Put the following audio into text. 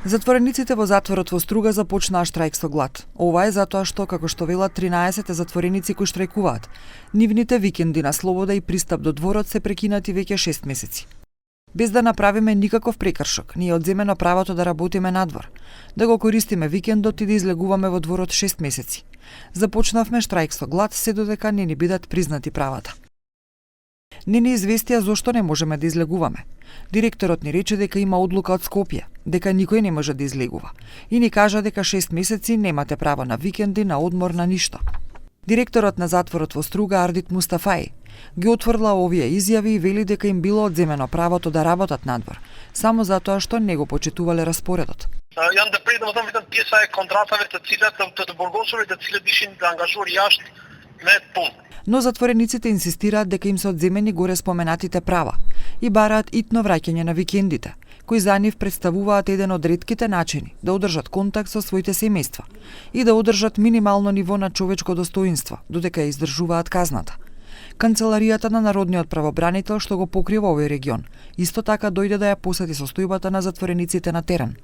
Затворениците во затворот во Струга започнаа штрајк со глад. Ова е затоа што, како што велат 13 затвореници кои штрајкуваат, нивните викенди на слобода и пристап до дворот се прекинати веќе 6 месеци. Без да направиме никаков прекршок, ни е одземено правото да работиме надвор, да го користиме викендот и да излегуваме во дворот 6 месеци. Започнавме штрајк со глад се додека не ни бидат признати правата. Не ни известија зошто не можеме да излегуваме. Директорот ни рече дека има одлука од Скопје, дека никој не може да излегува и ни кажа дека 6 месеци немате право на викенди, на одмор, на ништо. Директорот на затворот во Струга Ардит Мустафаи ги отврла овие изјави и вели дека им било одземено правото да работат надвор, само затоа што не го почитувале распоредот. Јан да предам видам пиеса е контратавите цилата од боргосовите циле дишин да ангажуваат јашт не пун. Но затворениците инсистираат дека им се одземени горе споменатите права и бараат итно враќање на викендите, кои за нив представуваат еден од ретките начини да одржат контакт со своите семејства и да одржат минимално ниво на човечко достоинство, додека ја издржуваат казната. Канцеларијата на Народниот правобранител што го покрива овој регион, исто така дојде да ја посети состојбата на затворениците на терен.